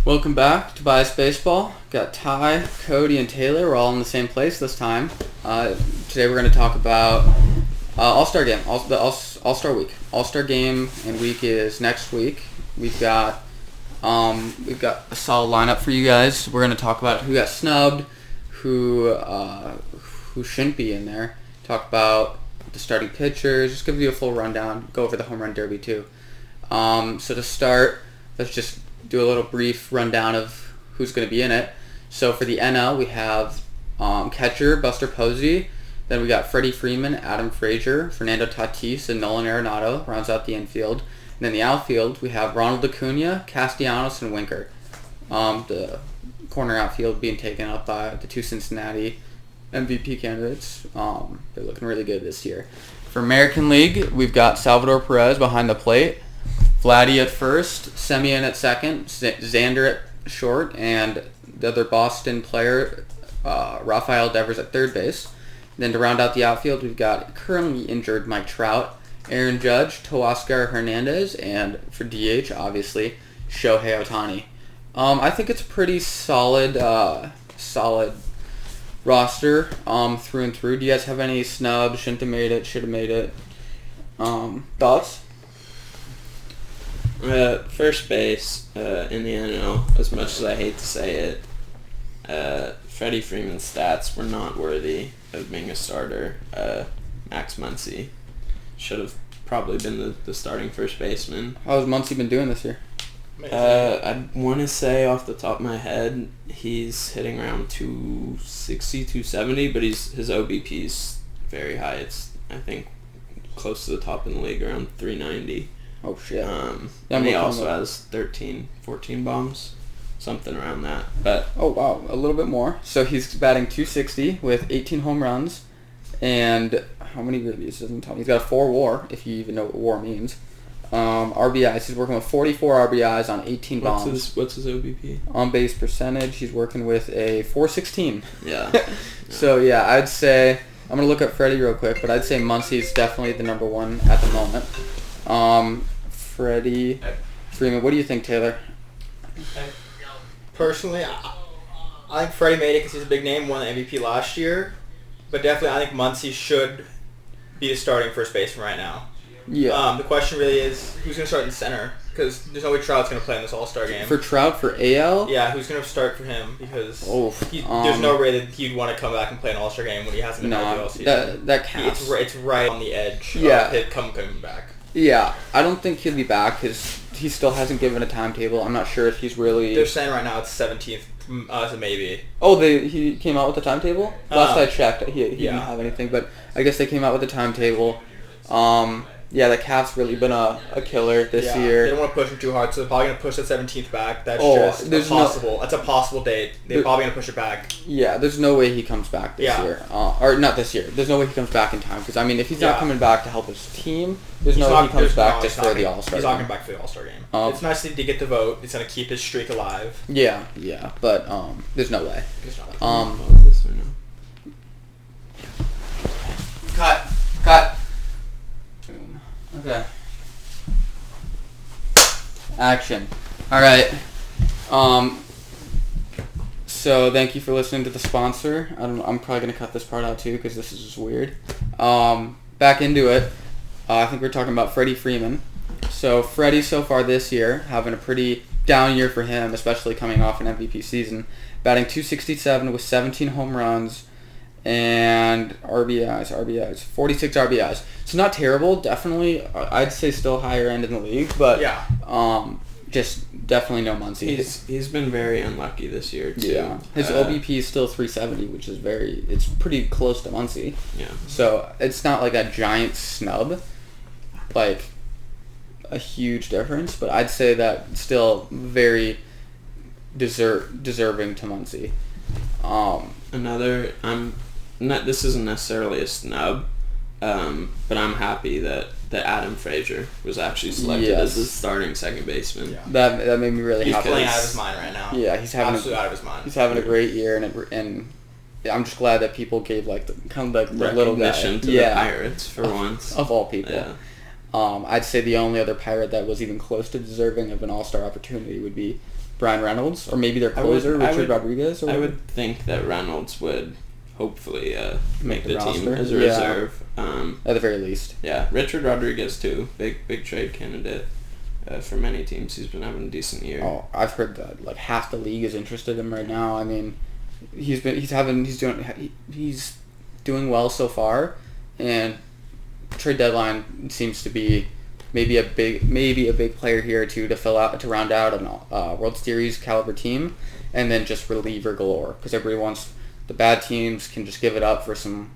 Welcome back to Bias Baseball. Got Ty, Cody, and Taylor. We're all in the same place this time. Today we're going to talk about All-Star Game, the All-Star Week. All-Star Game and week is next week. We've got a solid lineup for you guys. We're going to talk about who got snubbed, who shouldn't be in there. Talk about the starting pitchers. Just give you a full rundown. Go over the home run derby too. So to start, let's just do a little brief rundown of who's going to be in it. So for the NL, we have catcher Buster Posey. Then we got Freddie Freeman, Adam Frazier, Fernando Tatis, and Nolan Arenado rounds out the infield. And then the outfield, we have Ronald Acuna, Castellanos, and Winker. The corner outfield being taken up by the two Cincinnati MVP candidates. They're looking really good this year. For American League, we've got Salvador Perez behind the plate, Vladdy at first, Semien at second, Xander at short, and the other Boston player, Rafael Devers at third base. Then to round out the outfield, we've got currently injured Mike Trout, Aaron Judge, Teoscar Hernandez, and for DH, obviously, Shohei Ohtani. I think it's a pretty solid roster through and through. Do you guys have any snubs? Shouldn't have made it, should have made it. Thoughts? First base in the NL, as much as I hate to say it, Freddie Freeman's stats were not worthy of being a starter. Max Muncy should have probably been the starting first baseman. How's Muncy been doing this year? I want to say off the top of my head, he's hitting around 260, 270, but his OBP is very high. It's, I think, close to the top in the league, around 390. Oh, shit. And he also has 13, 14 bombs, something around that. But oh, wow, a little bit more. So he's batting 260 with 18 home runs, and how many ribbies doesn't tell me. He's got a 4 WAR, if you even know what WAR means. RBIs, he's working with 44 RBIs on 18 bombs. What's his OBP? On base percentage, he's working with a 416. Yeah. So, yeah, I'd say, I'm going to look up Freddie real quick, but I'd say Muncy's definitely the number one at the moment. Freddie Freeman, what do you think, Taylor? Personally, I think Freddie made it because he's a big name, won the MVP last year. But definitely, I think Muncy should be the starting first baseman right now. Yeah. The question really is, who's going to start in center? Because there's no way Trout's going to play in this All-Star game. For Trout, for AL? Yeah, who's going to start for him? Because there's no way that he'd want to come back and play an All-Star game when he hasn't been healthy all season. That counts. It's right on the edge of it coming back. Yeah, I don't think he'll be back because he still hasn't given a timetable. I'm not sure if he's really... They're saying right now it's 17th as a maybe. Oh, he came out with a timetable? Last I checked, he didn't have anything, but I guess they came out with a timetable. Yeah, the cat's really been a killer this year. They don't want to push him too hard, so they're probably going to push that 17th back. That's that's a possible date. They're probably going to push it back. Yeah, there's no way he comes back this year. Or not this year. There's no way he comes back in time. Because, I mean, if he's not coming back to help his team, there's no way he comes back just for the All-Star game. He's not coming back for the All-Star game. It's nice to get the vote. It's going to keep his streak alive. Yeah, but there's no way. Cut. Okay. Action. Alright. So thank you for listening to the sponsor. I'm probably going to cut this part out too because this is just weird. Back into it. I think we're talking about Freddie Freeman. So Freddie so far this year having a pretty down year for him, especially coming off an MVP season. Batting .267 with 17 home runs. And RBIs, 46 RBIs. It's not terrible, definitely. I'd say still higher end in the league, but just definitely no Muncy. He's been very unlucky this year too. Yeah, his OBP is still 370, which is it's pretty close to Muncy. Yeah. So it's not like a giant snub, like a huge difference, but I'd say that still very deserving to Muncy. This isn't necessarily a snub, but I'm happy that Adam Frazier was actually selected as the starting second baseman. Yeah. That made me really happy. He's playing out of his mind right now. Yeah, he's having absolutely out of his mind. He's having a great year, and I'm just glad that people gave the little guy to the Pirates for once of all people. Yeah. I'd say the only other Pirate that was even close to deserving of an All-Star opportunity would be Brian Reynolds, or maybe their I would- closer, I Richard would- Rodriguez. Or I would think that Reynolds would hopefully make the team roster. as a Yeah. reserve. At the very least. Yeah, Richard Rodriguez too. Big trade candidate for many teams. He's been having a decent year. Oh, I've heard that like half the league is interested in him right now. I mean, he's doing well so far, and trade deadline seems to be maybe a big player here too to round out a World Series caliber team, and then just reliever galore because everybody wants the bad teams can just give it up for some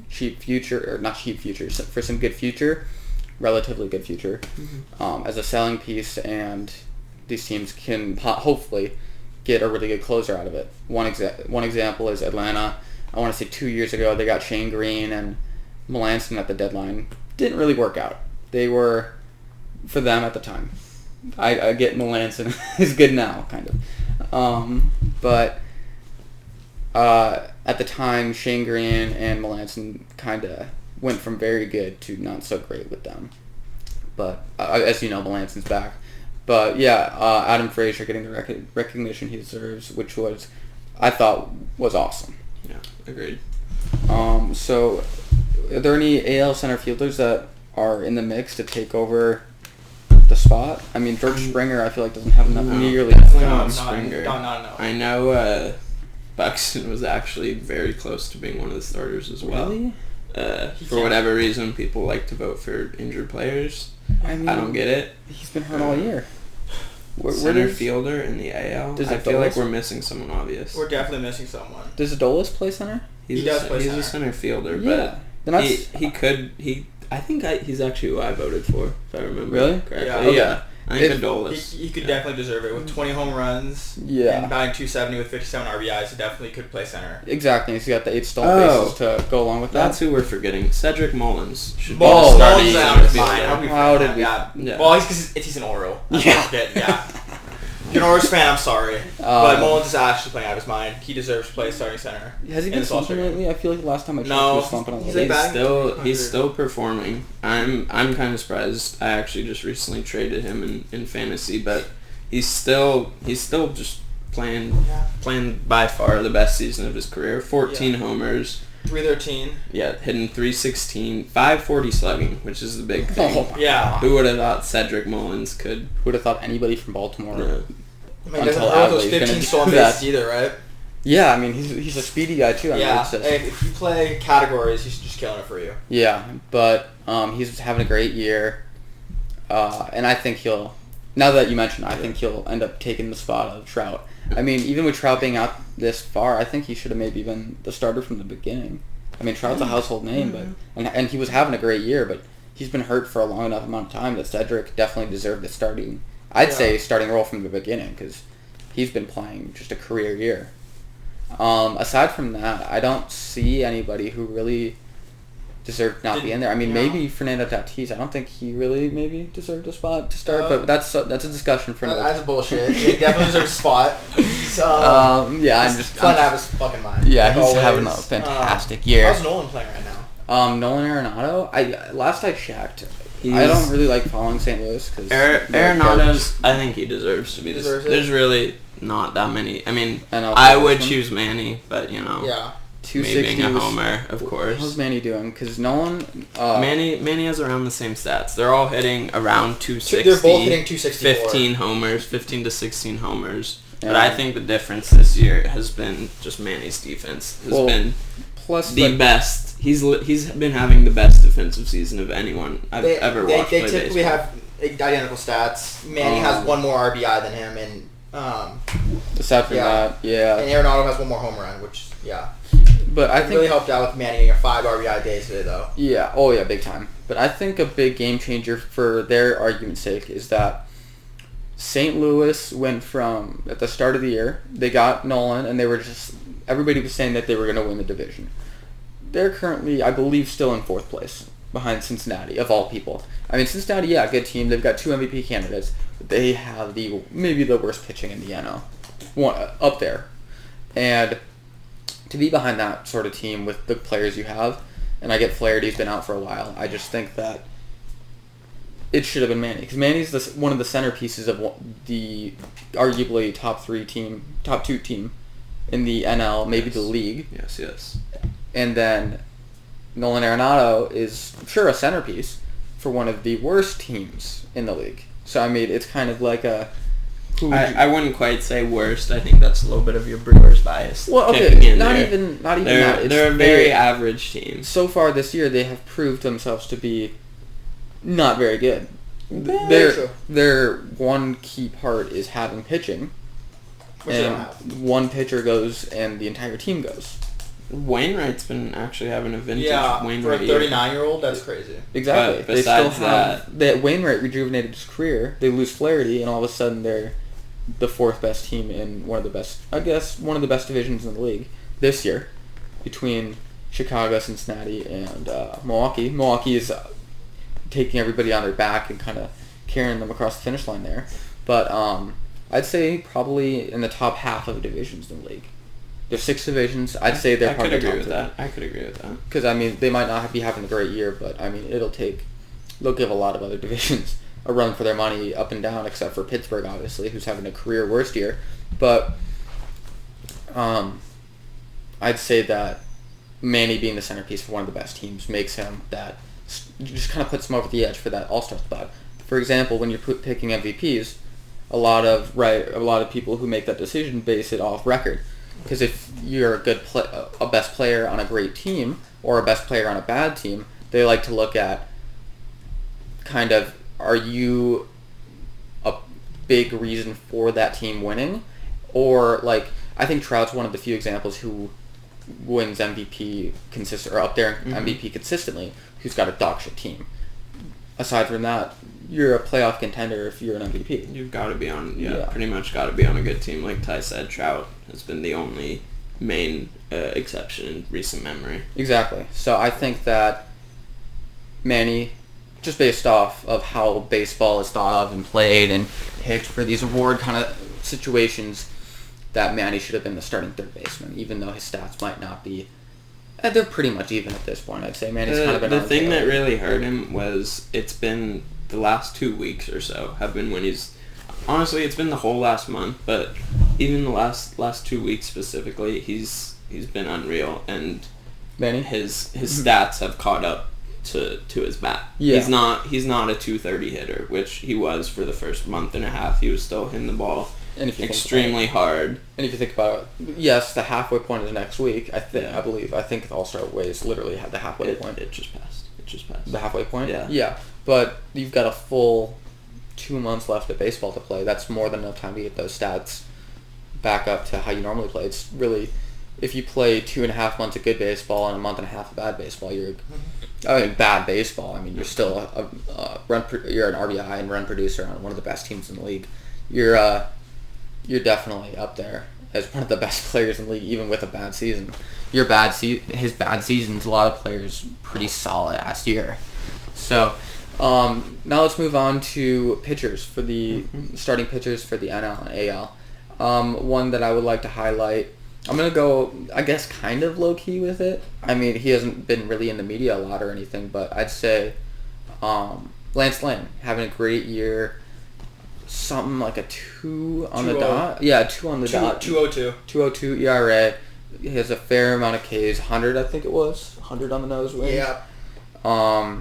cheap future or not cheap future for some good future, relatively good future, as a selling piece, and these teams can hopefully get a really good closer out of it. One example is Atlanta. I want to say 2 years ago they got Shane Green and Melanson at the deadline. Didn't really work out. They were, for them at the time. I get Melanson is good now, kind of. But at the time, Shane Green and Melanson kind of went from very good to not so great with them. But as you know, Melanson's back. But yeah, Adam Frazier getting the recognition he deserves, which I thought was awesome. Yeah, agreed. So, are there any AL center fielders that are in the mix to take over the spot? I mean, George Springer, I feel like doesn't have enough nearly. Not Springer. No. I know Buxton was actually very close to being one of the starters as well. Really? For whatever reason, people like to vote for injured players. I mean, I don't get it. He's been hurt all year. Center fielder in the AL. Does I feel Adolis- like we're missing someone obvious. We're definitely missing someone. Does Adolis play center? He's He does play he's center. a center fielder, Yeah. Then but that's, I think he's actually who I voted for, if I remember Really? correctly. Yeah. Okay. Yeah. I think If- Adolis. He could definitely deserve it with 20 home runs. Yeah. And batting 270 with 57 RBIs. He definitely could play center. exactly. He's got the 8 stolen Oh. bases to go along with that. That's who we're forgetting. Cedric Mullins should be Oh, the starting Mullins center is fielder. fine. How How did we- Yeah. Yeah. Well, he's because he's an Oriole. Yeah. Yeah. If you're an Orioles fan, I'm sorry. But Um, Mullins is actually playing out of his mind. He deserves to play starting center. Has he in been this All-Star slumping game. lately? I feel like the last time I checked No, he was slumping a he's little like bit. batting He's 100. still performing. I'm kind of surprised. I actually just recently traded him in fantasy, but he's still just playing by far the best season of his career. 14 homers. 313. Yeah, hitting 316, 540 slugging, which is the big thing. Oh, Yeah. Who would have thought Cedric Mullins could? Who would have thought anybody from Baltimore? Yeah. I mean, he doesn't Until throw those Adley's gonna 15 do stolen that. bases either, right? Yeah, I mean he's a speedy guy too. I mean, Yeah. it's just- If you play categories, he's just killing it for you. yeah, but he's having a great year, and I think he'll. Now that you mentioned, I think he'll end up taking the spot of Trout. I mean, even with Trout being out this far, I think he should have maybe been the starter from the beginning. I mean, Trout's a household name, but and he was having a great year, but he's been hurt for a long enough amount of time that Cedric definitely deserved the starting. I'd say starting role from the beginning because he's been playing just a career year. Aside from that, I don't see anybody who really deserved not be in there. I mean, maybe Fernando Tatis. I don't think he really maybe deserved a spot to start, but that's a discussion for another. That's bullshit. He definitely deserves a spot. Yeah, I'm just fun out of his fucking mind. yeah, like he's always. having a fantastic year. How's Nolan playing right now? Nolan Arenado. Last I checked, I He's- don't really like following St. Louis because Arenado's, I think he deserves to be this. Deserves it? There's really not that many. I mean, And I would Osman. choose Manny, but you know, Yeah. me being 260 a was- homer, of course. How's Manny doing? Because Nolan, Manny has around the same stats. They're all hitting around 260. They're both hitting 264. 15 homers, 15 to 16 homers. But Yeah. I think the difference this year has been just Manny's defense has been plus the best. He's been having the best defensive season of anyone I've ever watched They play typically baseball. have identical stats. Manny has one more RBI than him, and aside from that, yeah. and Arenado has one more home run, which But I it think really helped out with Manny getting a 5 RBI day today, though. yeah, oh yeah, big time. But I think a big game changer for their argument's sake is that St. Louis went from, at the start of the year, they got Nolan, and they were just, everybody was saying that they were going to win the division. They're currently, I believe, still in 4th place behind Cincinnati, of all people. I mean, Cincinnati, yeah, good team. They've got 2 MVP candidates, but they have maybe the worst pitching in the NL. One, up there. And to be behind that sort of team with the players you have, and I get Flaherty's been out for a while, I just think that it should have been Manny, because Manny's one of the centerpieces of the arguably top two team in the NL, maybe the league. Yes. And then Nolan Arenado is sure a centerpiece for one of the worst teams in the league. So I mean, it's kind of like a. I wouldn't quite say worst. I think that's a little bit of your Brewers bias. Well, okay, not even that. They're a very average team. So far this year, they have proved themselves to be not very good. Their one key part is having pitching, and one pitcher goes and the entire team goes. Wainwright's been actually having a vintage for Wainwright a 39-year-old, that's crazy. Exactly. But besides that, Wainwright rejuvenated his career. They lose Flaherty, and all of a sudden they're the fourth best team in one of the best divisions in the league this year, between Chicago, Cincinnati, and Milwaukee. Milwaukee is taking everybody on their back and kind of carrying them across the finish line there. But I'd say probably in the top half of the divisions in the league. There's 6 divisions. I'd say they're part of the top 3. I could agree with that. Because, I mean, they might not be having a great year, but, I mean, they'll give a lot of other divisions a run for their money up and down, except for Pittsburgh, obviously, who's having a career worst year. But I'd say that Manny being the centerpiece for one of the best teams makes him that, just kind of puts him over the edge for that all-star spot. For example, when you're picking MVPs, a lot of people who make that decision base it off record. Because if you're a best player on a great team or a best player on a bad team, they like to look at kind of, are you a big reason for that team winning? Or, like, I think Trout's one of the few examples who wins MVP or up there in MVP consistently, who's got a dog shit team. Aside from that, you're a playoff contender if you're an MVP. You've got to be pretty much got to be on a good team. Like Ty said, Trout has been the only main exception in recent memory. Exactly. So I think that Manny, just based off of how baseball is thought of and played and picked for these award kind of situations, that Manny should have been the starting third baseman, even though his stats might not be. They're pretty much even at this point, I'd say. Manny's kind of been the thing that really hurt him was it's been the last 2 weeks or so have been when he's... Honestly, it's been the whole last month, but even the last 2 weeks specifically, he's been unreal, and Manny? His stats have caught up to his bat. Yeah. He's not a 230 hitter, which he was for the first month and a half. He was still hitting the ball extremely hard. And if you think about it, yes, the halfway point is next week. I think the All-Star Ways literally had the halfway point. It just passed. The halfway point? Yeah. Yeah. But you've got a full 2 months left of baseball to play. That's more than enough time to get those stats back up to how you normally play. It's really, if you play 2.5 months of good baseball and a month and a half of bad baseball, bad baseball. I mean, you're still you're an RBI and run producer on one of the best teams in the league. You're definitely up there as one of the best players in the league, even with a bad season. His bad season's a lot of players pretty solid last year. So now let's move on to pitchers for the starting pitchers for the NL and AL. One that I would like to highlight. I'm gonna go, I guess, kind of low key with it. I mean, he hasn't been really in the media a lot or anything, but I'd say Lance Lynn having a great year. Something like a 2 on the dot. Yeah, 2 on the dot. 2.02. 2.02 ERA. He has a fair amount of Ks. 100, I think it was. 100 on the nose range. Yeah. I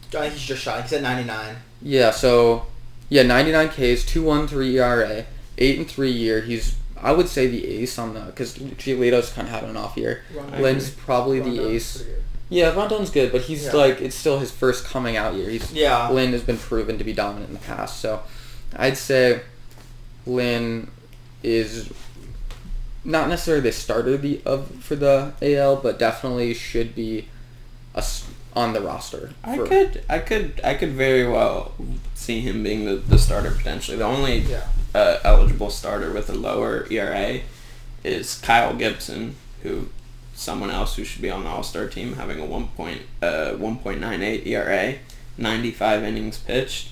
think he's just shot. He's at 99. Yeah. So, 99 Ks, 2.13 ERA, 8-3 year. He's, I would say, the ace on the, because Giolito's kind of having an off year. Lynn's probably the ace. Yeah, Rondon's good, but he's it's still his first coming out year. Lynn has been proven to be dominant in the past, so I'd say Lynn is not necessarily the starter for the AL, but definitely should be on the roster. I could very well see him being the starter potentially. The only eligible starter with a lower ERA is Kyle Gibson, someone else who should be on the All-Star team, having a 1.98 ERA, 95 innings pitched.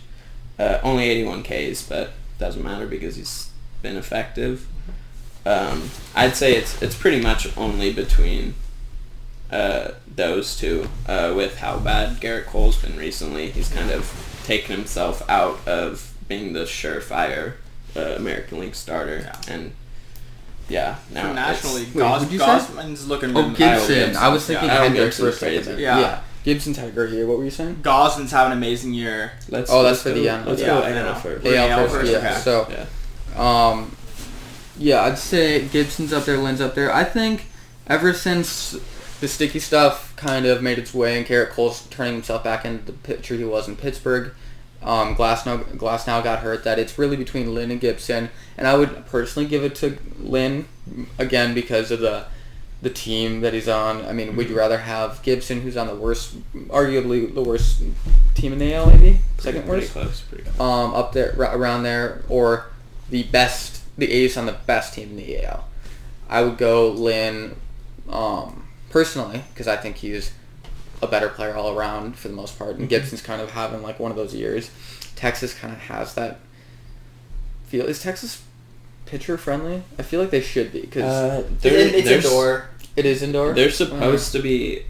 Only 81 Ks, but doesn't matter because he's been effective. I'd say it's pretty much only between those two with how bad Garrett Cole's been recently. He's kind of taken himself out of being the surefire American League starter. Yeah. And yeah, now National League, Wait, what'd you say? Gosman's looking Oh, really Gibson. I was thinking Yeah, Hendricks Gibson's for a second. crazy. Yeah. Gibson's had a great year. What were you saying? Gosman's having an amazing year. Let's That's for go, the end. Let's Yeah, go I AL know. first. Yeah. AL first, yeah. okay. So, Yeah. yeah, I'd say Gibson's up there, Lynn's up there. I think ever since the sticky stuff kind of made its way and Garrett Cole's turning himself back into the pitcher he was in Pittsburgh, Glasnow got hurt, that it's really between Lynn and Gibson. And I would personally give it to Lynn, again, because of the team that he's on. I mean, would you rather have Gibson, who's on arguably the worst team in the AL, maybe? Second worst? Pretty close. Up there, around there, or the ace on the best team in the AL. I would go Lynn, personally, because I think he's a better player all around for the most part, and Gibson's kind of having like one of those years. Texas kind of has that feel. Is Texas pitcher friendly? I feel like they should be, because It's indoor. it is indoor. They're supposed to be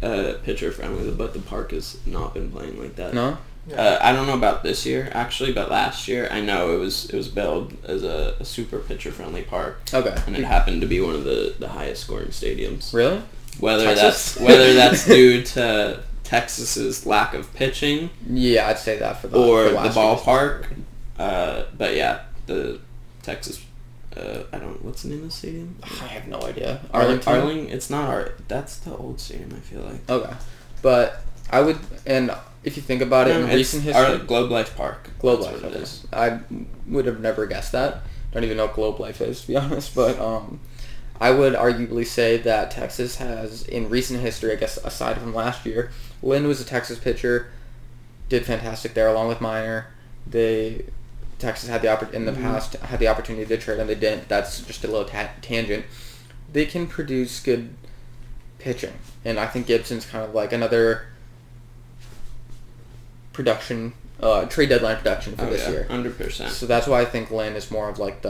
pitcher friendly, but the park has not been playing like that. No. I don't know about this year actually, but last year I know it was billed as a super pitcher friendly park, Okay. and it happened to be one of the highest scoring stadiums. Really? Whether Texas? that's due to Texas's lack of pitching Yeah, I'd say that for the or for the last year's. ballpark, but yeah, the Texas. What's the name of the stadium? I have no idea. Arlington. Arlington. It's not That's the old stadium. I feel like. Okay, but I would, and if you think about it, in recent history, Globe Life Park. Globe That's Life. what it Okay. is. I would have never guessed that. Don't even know what Globe Life is, to be honest. But I would arguably say that Texas has, in recent history, I guess aside from last year, Lynn was a Texas pitcher, did fantastic there along with Minor. Texas had in the past had the opportunity to trade him. They didn't. That's just a little tangent. They can produce good pitching, and I think Gibson's kind of like another production, trade deadline production for this year. 100%. So that's why I think Lynn is more of like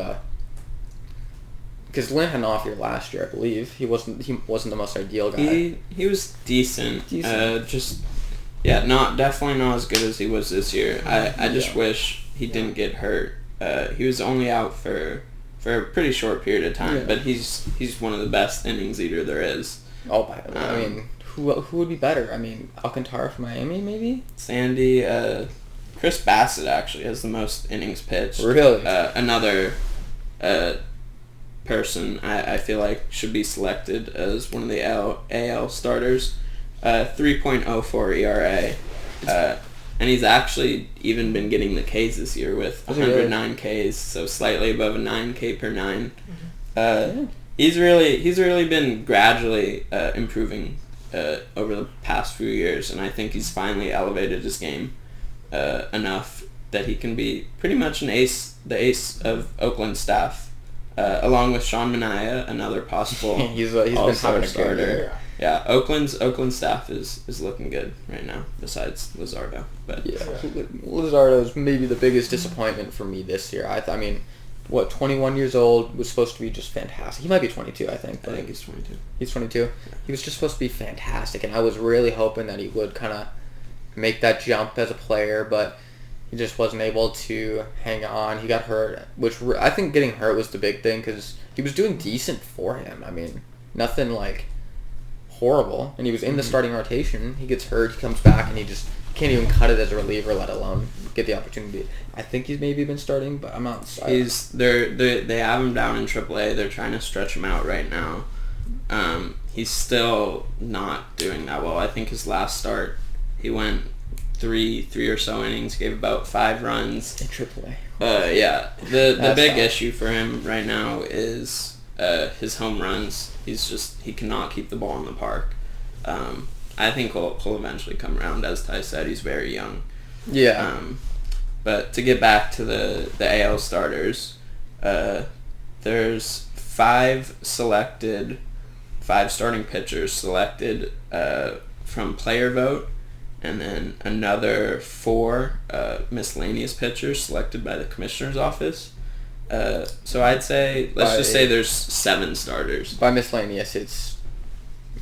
because Lynn had an off year last year, I believe. He wasn't the most ideal guy. He was decent. Decent. Definitely not as good as he was this year. I just wish he didn't get hurt. He was only out for a pretty short period of time, but he's one of the best innings eater there is. Oh, by the way, I mean, who would be better? I mean, Alcantara from Miami, maybe? Sandy, Chris Bassett actually has the most innings pitched. Really? Another person I feel like should be selected as one of the AL starters. 3.04 ERA. And he's actually even been getting the Ks this year with 109 Ks, so slightly above a 9K per 9. He's really been gradually improving over the past few years, and I think he's finally elevated his game enough that he can be pretty much the ace of Oakland staff, along with Sean Manaea, another possible he's been all-star having a starter. good year. Yeah, Oakland staff is looking good right now, besides Luzardo. But Yeah, Luzardo's maybe the biggest disappointment for me this year. I mean, 21 years old, was supposed to be just fantastic. He might be 22, I think. I think he's 22. He's 22. He was just supposed to be fantastic, and I was really hoping that he would kind of make that jump as a player, but he just wasn't able to hang on. He got hurt, which I think getting hurt was the big thing, because he was doing decent for him. I mean, nothing like horrible, and he was in the starting rotation. He gets hurt, he comes back, and he just can't even cut it as a reliever, let alone get the opportunity. I think he's maybe been starting, but I'm not. They have him down in AAA. They're trying to stretch him out right now. He's still not doing that well. I think his last start, he went three or so innings, gave about 5 runs. In AAA. Yeah. The big tough. issue for him right now is his home runs. He cannot keep the ball in the park. I think he'll eventually come around. As Ty said, he's very young. Yeah. But to get back to the AL starters, there's 5 starting pitchers selected from player vote, and then another 4 miscellaneous pitchers selected by the commissioner's office. So I'd say, let's just say there's 7 starters. By miscellaneous, it's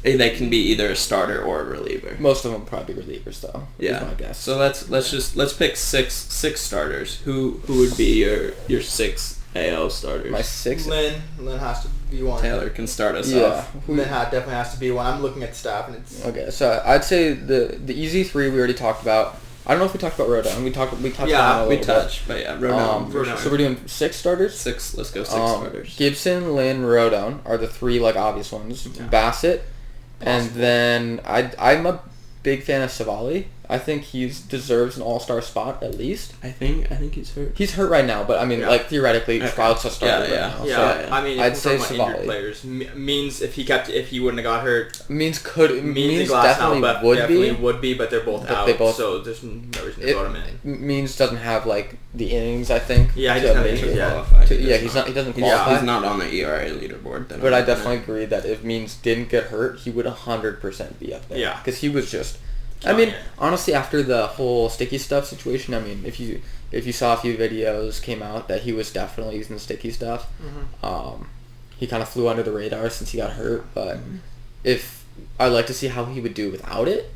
They can be either a starter or a reliever. Most of them probably relievers, though. Yeah. Is my guess. So let's pick six starters. Who would be your 6 AL starters? My 6. Lynn has to be one. Taylor can start us Yeah. off. Definitely has to be one. I'm looking at the staff, and it's Okay, so I'd say the easy 3 we already talked about. I don't know if we talked about Rodon. We touched on it a little We bit. touched, but yeah, Rodon. Rodon. So we're doing 6 starters. 6. Let's go 6 starters. Gibson, Lynn, Rodon are the 3 obvious ones. Yeah. Bassett, and then I'm a big fan of Savali. I think he deserves an all-star spot at least. I think he's hurt. He's hurt right now, but I mean, Yeah. theoretically, Okay. Trout's a starter Yeah, right now. yeah. So I mean, I'd if say we're talking about injured Savali. players, Means if he wouldn't have got hurt, Means Means Glass definitely now, but would definitely be. would be, but they're both But out, they both- so there's no reason to vote him in. Means doesn't have the innings. I think. Yeah, he to doesn't have make innings, it. yeah. Qualified. He doesn't qualify. He's not on the ERA leaderboard. Then But I I'm looking definitely at. agree that if Means didn't get hurt, he would 100% be up there. Yeah. Because he was just. I Oh, mean, yeah. honestly, after the whole sticky stuff situation, I mean, if you saw a few videos came out that he was definitely using the sticky stuff, he kind of flew under the radar since he got hurt. But if I'd like to see how he would do without it,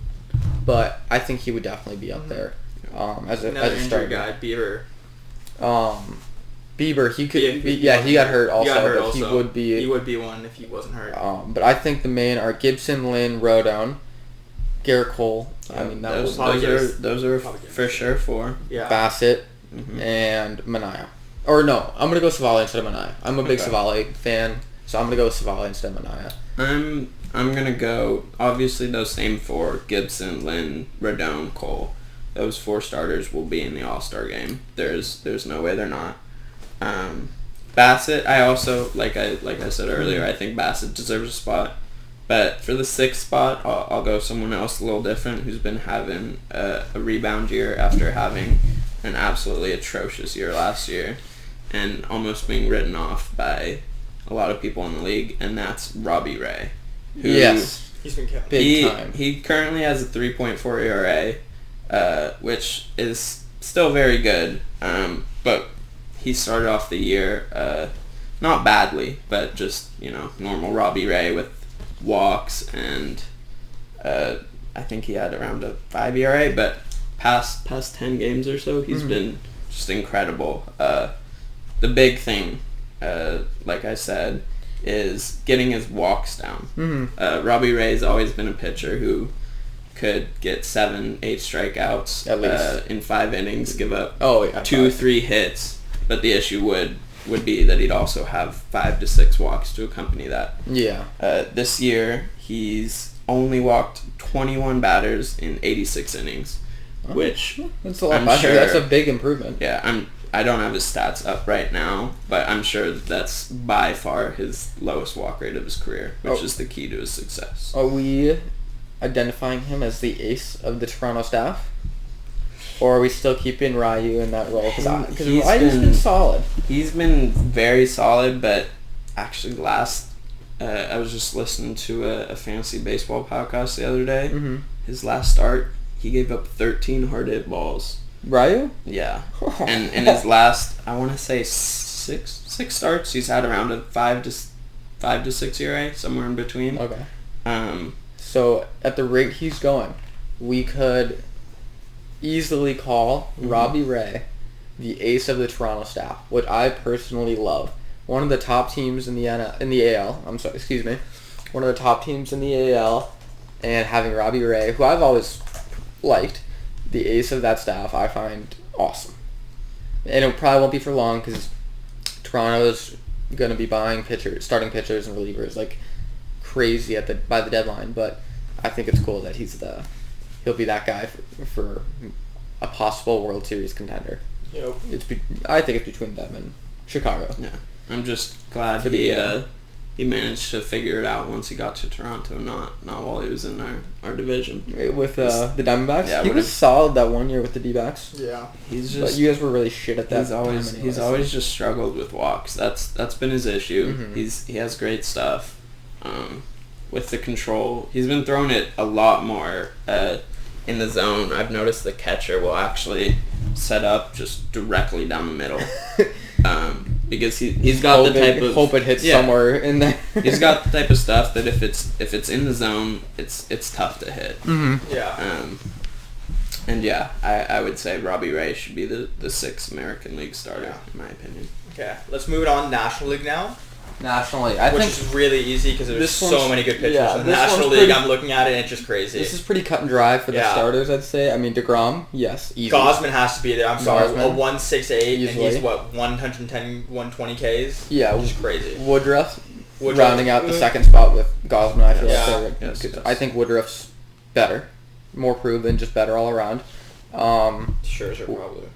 but I think he would definitely be up there as a Another injury starter. guy, Beaver. Bieber, he could. Yeah, He got hurt also, He got hurt but also. he would be. He would be one if he wasn't hurt. But I think the main are Gibson, Lynn, Rodon, Garrett Cole. I mean, that those, was probably those are probably get for sure 4. Yeah. Bassett Mhm. and Manaea. Or no, I'm gonna go Savali instead of Manaea. I'm a big Okay. Savali fan, so I'm gonna go with Savali instead of Manaea. I'm gonna go obviously those same 4: Gibson, Lynn, Rodon, Cole. Those 4 starters will be in the All-Star game. There's no way they're not. Bassett, I also like I said earlier, I think Bassett deserves a spot. But for the 6th spot, I'll go someone else a little different who's been having a rebound year after having an absolutely atrocious year last year and almost being written off by a lot of people in the league, and that's Robbie Ray. Who Yes, He's been killing. big time. He currently has a 3.4 ERA, which is still very good, but he started off the year not badly, but just, normal Robbie Ray with walks, and I think he had around a 5 ERA, but past 10 games or so, he's been just incredible. The big thing, like I said, is getting his walks down. Robbie Ray's always been a pitcher who could get 7-8 strikeouts At least. in 5 innings, give up Oh yeah, 2-3 hits, but the issue would be that he'd also have 5 to 6 walks to accompany that. Yeah, This year, he's only walked 21 batters in 86 innings, which, that's a lot I'm better. sure- That's a big improvement. yeah, I don't have his stats up right now, but I'm sure that's by far his lowest walk rate of his career, which Oh. is the key to his success. Are we identifying him as the ace of the Toronto staff? Or are we still keeping Ryu in that role? Because He's Ryu's been solid. He's been very solid, but actually I was just listening to a fantasy baseball podcast the other day. Mm-hmm. His last start, he gave up 13 hard hit balls. Ryu? Yeah. And in his last, I want to say six starts, he's had around a 5 to 6 ERA, somewhere in between. Okay. Um, So at the rate he's going, we could easily call Robbie Ray the ace of the Toronto staff, which I personally love. One of the top teams in the AL. I'm sorry, excuse me. One of the top teams in the AL, and having Robbie Ray, who I've always liked, the ace of that staff, I find awesome. And it probably won't be for long because Toronto's going to be buying starting pitchers and relievers like crazy by the deadline. But I think it's cool that he'll be that guy for a possible World Series contender. Yep. I think it's between them and Chicago. yeah. I'm just glad For the he managed to figure it out once he got to Toronto, not while he was in our division. With the Diamondbacks, Yeah, he was solid that one year with the D-backs. Yeah. He's But just you guys were really shit at that. he's always just struggled with walks. That's been his issue. Mhm. He has great stuff. With the control, he's been throwing it a lot more in the zone. I've noticed the catcher will actually set up just directly down the middle. because he's got the type of hope it hits somewhere in there. He's got the type of stuff that if it's in the zone, it's tough to hit. Mm-hmm. Yeah. And yeah, I would say Robbie Ray should be the sixth American League starter, in my opinion. Okay, let's move it on. National League now. Nationally, which is really easy because there's so many good pitchers yeah, in the National League. I'm looking at it and it's just crazy. This is pretty cut and dry for the starters, I'd say. I mean, DeGrom, yes, easy. Gausman has to be there. I'm sorry, Gausman. a 168 Easily. and he's what 110, 120 Ks. Yeah, which is crazy. Woodruff rounding out the second spot with Gausman. I feel like yes. I think Woodruff's better, more proven, just better all around. Scherzer probably.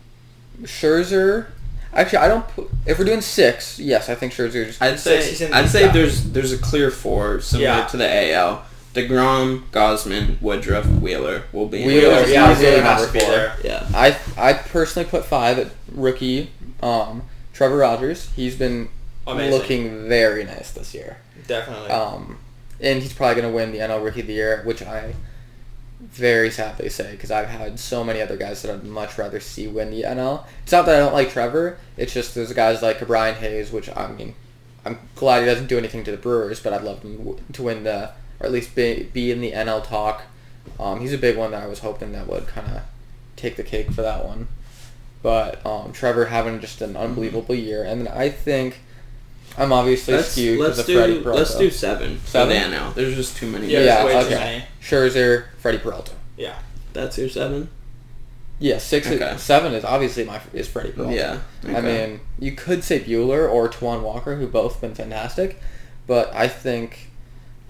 Scherzer. Actually, I don't put... If we're doing 6, yes, I think Scherzer... I'd say there's a clear 4 similar to the AL. DeGrom, Gausman, Woodruff, Wheeler will be in Wheeler, really has to be there. Yeah. I personally put 5 at rookie Trevor Rogers. He's been looking very nice this year. Definitely. And he's probably going to win the NL Rookie of the Year, which I very sadly say, because I've had so many other guys that I'd much rather see win the NL. It's not that I don't like Trevor, it's just there's guys like Brian Hayes, which I mean, I'm glad he doesn't do anything to the Brewers, but I'd love him to win or at least be in the NL talk. He's a big one that I was hoping that would kind of take the cake for that one. But Trevor having just an unbelievable year, and then I think I'm obviously skewed because of Freddie Peralta. Let's do 7 for the NL. There's just too many. Yeah, way too many. Scherzer, Freddie Peralta. Yeah. That's your 7? Yeah, 7 is obviously is Freddie Peralta. Yeah. Okay. I mean, you could say Buehler or Taijuan Walker, who both been fantastic, but I think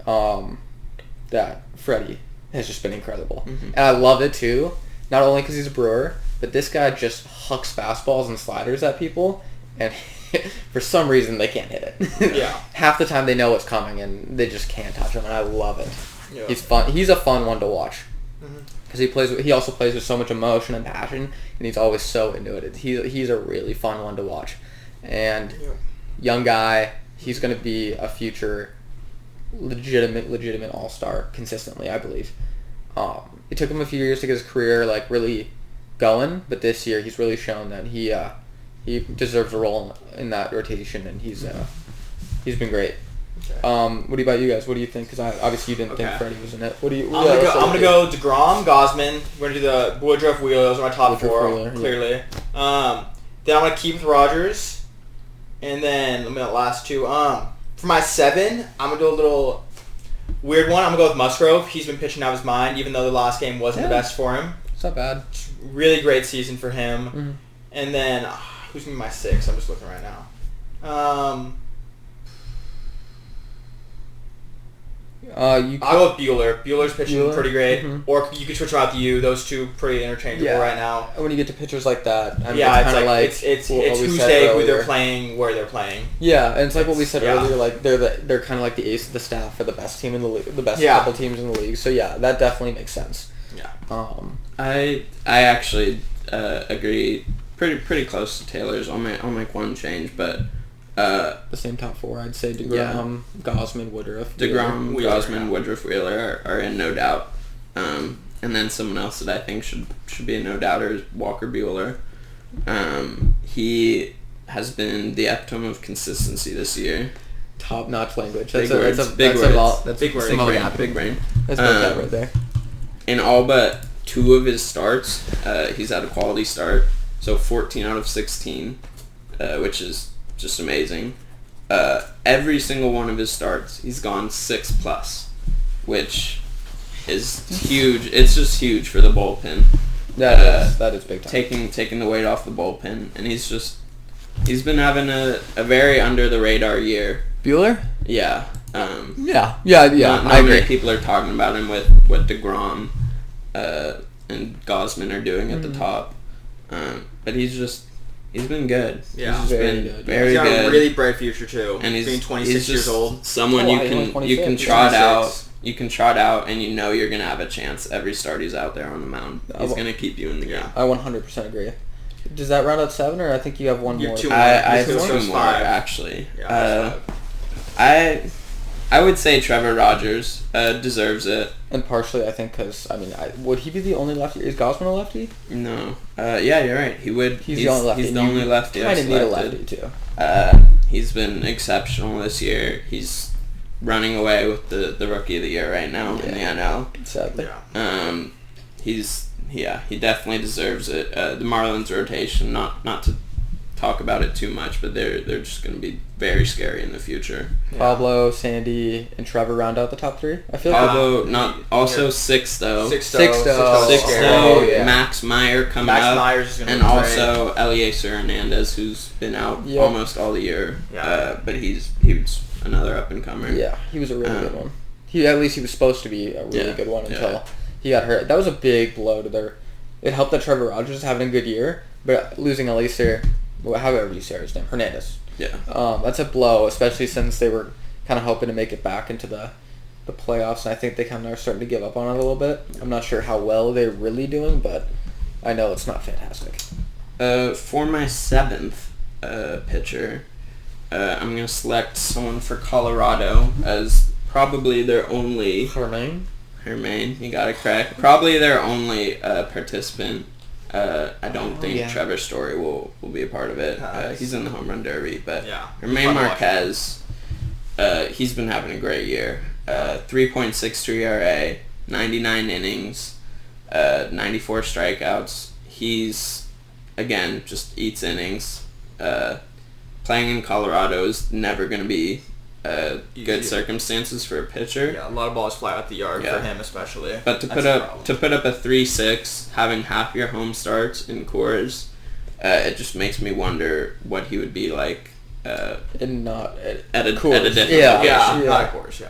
that Freddie has just been incredible. Mm-hmm. And I love it too, not only because he's a Brewer, but this guy just hucks fastballs and sliders at people, and for some reason they can't hit it. Yeah. Half the time they know what's coming and they just can't touch him, and I love it. Yeah. He's fun. He's a fun one to watch. Mm-hmm. Because he also plays with so much emotion and passion, and he's always so into it. He's a really fun one to watch, and young guy. He's going to be a future legitimate all-star consistently, I believe. It took him a few years to get his career really going, but this year he's really shown that he deserves a role in that rotation, and he's been great. Okay. What about you guys? What do you think? Because obviously you didn't think Freddie was in it. What do you? I'm gonna go DeGrom, Gausman. We're gonna do the Woodruff, Wheeler. Those are my top 4, Wheeler, clearly. Then I'm gonna keep with Rogers, and then let me the last 2. For my 7, I'm gonna do a little weird one. I'm gonna go with Musgrove. He's been pitching out of his mind, even though the last game wasn't the best for him. It's not bad. Really great season for him. Mm-hmm. And then who's gonna be my 6? I'm just looking right now. I'll go with Buehler. Buehler's pitching pretty great. Mm-hmm. Or you could switch him out to you. Those two pretty interchangeable right now. When you get to pitchers like that, I mean, it's who's they, who they're playing, where they're playing. Yeah, and it's like what we said earlier. Like they're kind of like the ace of the staff for the best team in the league, the best couple teams in the league. So yeah, that definitely makes sense. Yeah. I actually agree. Pretty close to Taylor's. I'll make one change, but. The same top 4, I'd say DeGrom, Gausman, Woodruff. DeGrom, Gausman, Woodruff, Wheeler are in no doubt. And then someone else that I think should be a no doubter is Walker Buehler. He has been the epitome of consistency this year. Top notch language. Big That's words. big words. Big brain. That's that right there. In all but 2 of his starts, he's had a quality start. So 14 out of 16, which is just amazing. Every single one of his starts, he's gone 6+, which is huge. It's just huge for the bullpen. That is big time. Taking the weight off the bullpen, and he's been having a very under the radar year. Buehler? Yeah. Yeah. Not I agree. many people are talking about him with what DeGrom and Gausman are doing at the top, but he's been good. Yeah, he's been good. very he's got good. a really bright future too. And he's being 26 years old. Someone you can he's trot 26. out. You can trot out, and you know you're gonna have a chance every start he's out there on the mound. He's gonna keep you in the game. I 100% agree. Does that round out 7, or I think you have one more? 2 more. I have This 2 goes more 5. actually. Yeah, I I would say Trevor Rogers deserves it. And partially, I think, because, would he be the only lefty? Is Gosman a lefty? No. Yeah, you're right. He would. He's the only lefty. He's the only lefty I've Kind of need a selected. lefty, too. He's been exceptional this year. He's running away with the Rookie of the Year right now in the NL. Sadly. Yeah. He definitely deserves it. The Marlins rotation, not to talk about it too much, but they're just going to be very scary in the future. Pablo, Sandy, and Trevor round out the top three. I feel like Pablo, Sixto. Sixto, yeah. Max Meyer coming Max up. Myers is gonna and be great. Also Eliezer Hernandez, who's been out almost all the year. Yeah. But he was another up and comer. Yeah, he was a really good one. At least he was supposed to be a really good one until he got hurt. That was a big blow to their. It helped that Trevor Rogers is having a good year, but losing Eliezer, however you say his name, Hernandez. Yeah. That's a blow, especially since they were kind of hoping to make it back into the playoffs, and I think they kind of are starting to give up on it a little bit. I'm not sure how well they're really doing, but I know it's not fantastic. For my seventh pitcher, I'm going to select someone for Colorado as probably their only... Hermain, you got it correct. Probably their only participant. I don't think Trevor Story will be a part of it. He's in the home run derby, but Hermain Marquez, he's been having a great year. 3.63 ERA, 99 innings, 94 strikeouts. He's, again, just eats innings. Playing in Colorado is never going to be good circumstances for a pitcher. Yeah, a lot of balls fly out the yard for him especially. But to put up a 3.6, having half your home starts in Coors, it just makes me wonder what he would be like And not at a Coors. different location. Yeah, not of course,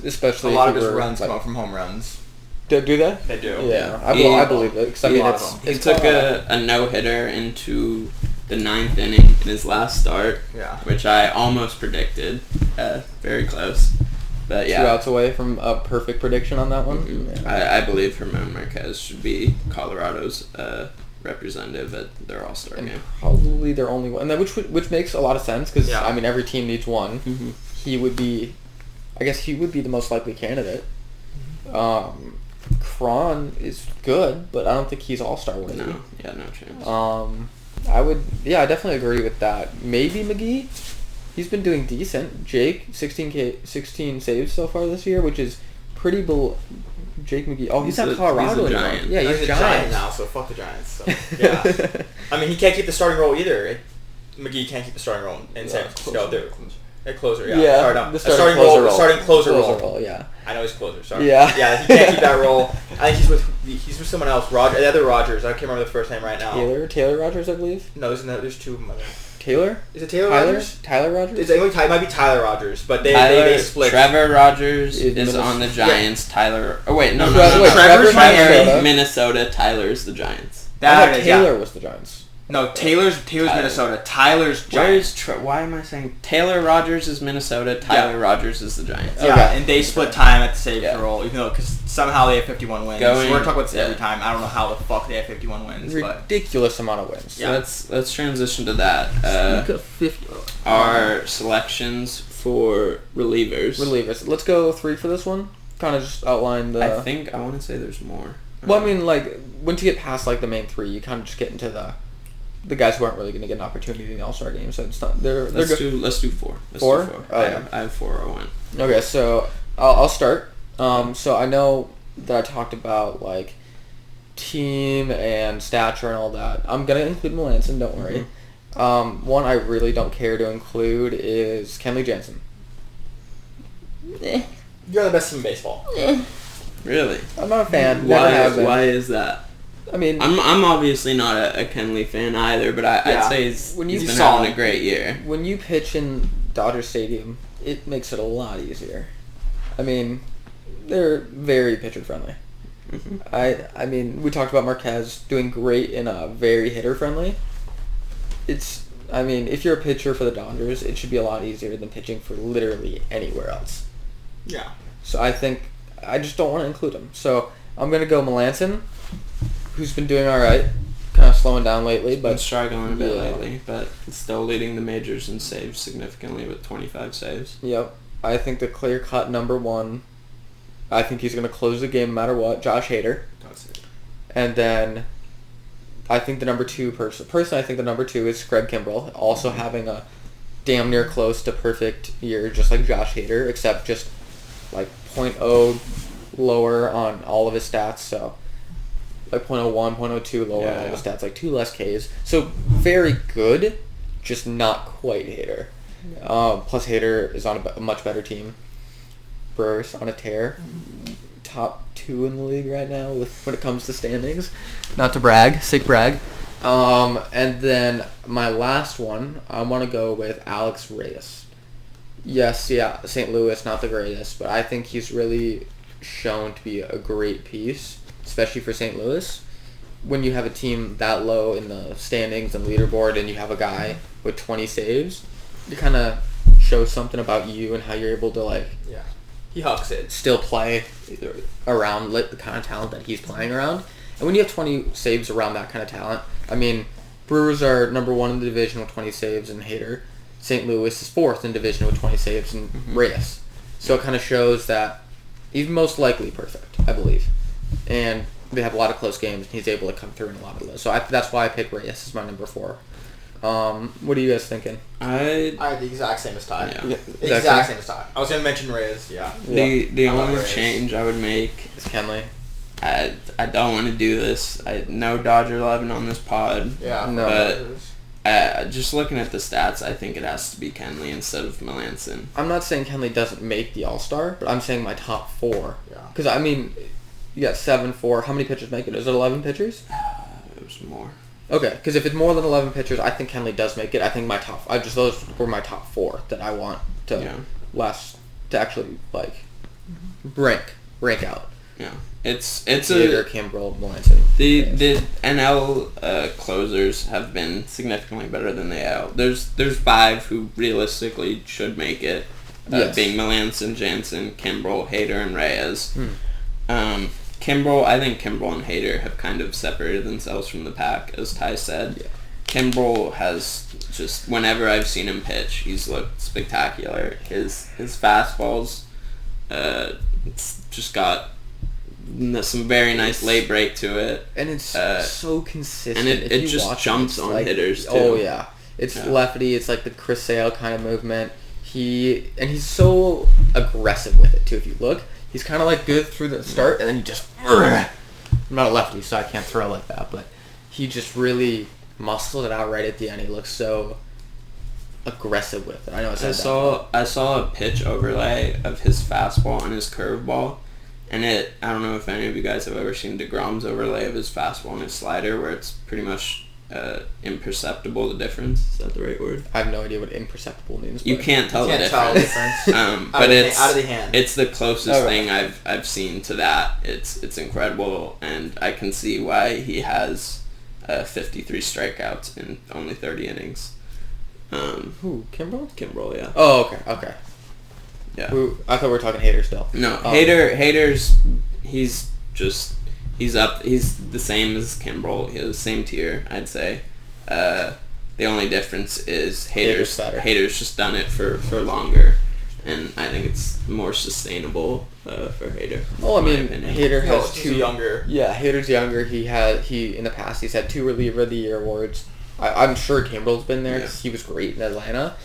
Especially a lot if of his you were, runs like, come out from home runs. Do they? They do. Yeah, He- I believe it. Because, I mean, He took a no-hitter into the 9th inning in his last start, which I almost predicted. Very close. But 2 outs away from a perfect prediction on that one. Mm-hmm. Yeah. I believe Herman Marquez should be Colorado's representative at their All-Star And game. probably their only one. And that, which makes a lot of sense because, Yeah. I mean, every team needs one. Mm-hmm. He would be the most likely candidate. Cron is good, but I don't think he's all-star worthy. No chance. I definitely agree with that. Maybe McGee. He's been doing decent. Jake, 16 saves so far this year, which is pretty Jake McGee. Oh, he's not Colorado he's a anymore. Giant. Yeah, He's a Giant now, so fuck the Giants. So, yeah. I mean, he can't keep the starting role either. McGee can't keep the starting role in San Francisco. A closer, yeah. Yeah, Sorry, no. the Starting closer role. Yeah. I know he's closer. Sorry. Yeah. Yeah, he can't keep that role. I think he's with someone else. The other Rogers. I can't remember the first name right now. Taylor Rogers, I believe. No, there's two of them. Taylor? Is it Taylor Rogers? Tyler Rogers? It might be Tyler Rogers, but they split. Trevor Rogers is on the Giants. Yeah. Tyler. Oh wait, no. Trevor's Minnesota. Tyler's the Giants. Taylor was the Giants. No, Taylor's Minnesota. Tyler's Giants. Why am I saying Taylor Rogers is Minnesota? Tyler Rogers is the Giants. Yeah, Okay. and they split time at the save role, even though because somehow they have 51 wins. We're talking about this every time. I don't know how the fuck they have 51 wins, Ridiculous amount of wins. Yeah. Let's transition to that. Our selections for relievers. Let's go 3 for this one. Kind of just outline the. I want to say there's more. Well, I mean, like once you get past like the main 3, you kind of just get into the guys who aren't really going to get an opportunity in the All-Star game. So it's not. Let's do 4. Four? I have 4 or 1. Okay, so I'll start. So I know that I talked about like team and stature and all that. I'm gonna include Melanson. Don't worry. Mm-hmm. One I really don't care to include is Kenley Jansen. You're the best team in baseball. Really? I'm not a fan. Never have been. Why is that? I mean, I'm obviously not a Kenley fan either, but I'd say he's been having a great year. When you pitch in Dodger Stadium, it makes it a lot easier. I mean, they're very pitcher friendly. Mm-hmm. I mean, we talked about Marquez doing great in a very hitter friendly. I mean, if you're a pitcher for the Dodgers, it should be a lot easier than pitching for literally anywhere else. Yeah. So I think I just don't want to include him. So I'm gonna go Melanson, who's been doing all right, kind of slowing down lately, Been but struggling a bit lately, but still leading the majors in saves significantly with 25 saves. Yep. I think the clear-cut number one, I think he's going to close the game no matter what, Josh Hader. And then I think the number two personally, I think the number two is Craig Kimbrell, also having a damn near close to perfect year, just like Josh Hader, except just like 0.0 lower on all of his stats, so like 0.01, 0.02 lower on all his stats, like 2 less Ks. So very good, just not quite Hader. Plus Hader is on a much better team. Brewers on a tear. Top 2 in the league right now when it comes to standings. Not to brag, sick brag. And then my last one, I want to go with Alex Reyes. Yes, yeah, St. Louis, not the greatest, but I think he's really shown to be a great piece, especially for St. Louis. When you have a team that low in the standings and leaderboard and you have a guy with 20 saves, it kind of shows something about you and how you're able to, like, he hucks it. Still play around the kind of talent that he's playing around. And when you have 20 saves around that kind of talent, I mean, Brewers are number 1 in the division with 20 saves in Hader. St. Louis is 4th in division with 20 saves in Reyes. So it kind of shows that he's most likely perfect, I believe. And they have a lot of close games, and he's able to come through in a lot of those. So that's why I picked Reyes as my number 4. What are you guys thinking? I had the exact same as Ty. Yeah. Exact same as Ty. I was going to mention Reyes, The only change I would make is Kenley. I don't want to do this. No Dodger 11 on this pod. Yeah. No. But just looking at the stats, I think it has to be Kenley instead of Melanson. I'm not saying Kenley doesn't make the All-Star, but I'm saying my top 4. Yeah. Because, I mean, you got 7-4. How many pitchers make it? Is it 11 pitchers? It was more. Okay, because if it's more than 11 pitchers, I think Kenley does make it. I think those were my top 4 that I want to actually like rank out. Yeah, it's Theater, Kimbrell, Melanson. The NL closers have been significantly better than the AL. There's 5 who realistically should make it, being Melanson, Jansen, Kimbrell, Hader, and Reyes. I think Kimbrell and Hader have kind of separated themselves from the pack, as Ty said. Yeah. Kimbrell has just, whenever I've seen him pitch, he's looked spectacular. His fastballs, it's just got some very nice late break to it. And it's so consistent. And it just jumps on hitters, too. Oh, yeah. It's lefty. It's like the Chris Sale kind of movement. He's so aggressive with it, too, if you look. He's kind of like good through the start, and then he just... I'm not a lefty, so I can't throw like that, but he just really muscled it out right at the end. He looks so aggressive with it. I know I saw a pitch overlay of his fastball and his curveball, and I don't know if any of you guys have ever seen DeGrom's overlay of his fastball and his slider, where it's pretty much imperceptible, the difference. Is that the right word? I have no idea what imperceptible means. You can't tell the difference. But out of the hand. It's the closest thing I've seen to that. It's incredible, and I can see why he has 53 strikeouts in only 30 innings. Who? Kimbrell? Kimbrell, yeah. Oh, okay. Yeah. I thought we were talking Hader still. No, Hader's he's up. He's the same as Kimbrell. He's the same tier, I'd say. The only difference is Hader's just done it for longer, and I think it's more sustainable for Hader. Well, I mean, Hader has 2 younger. Yeah, Hader's younger. He in the past he's had 2 reliever of the year awards. I'm sure Kimbrell's been there because he was great in Atlanta.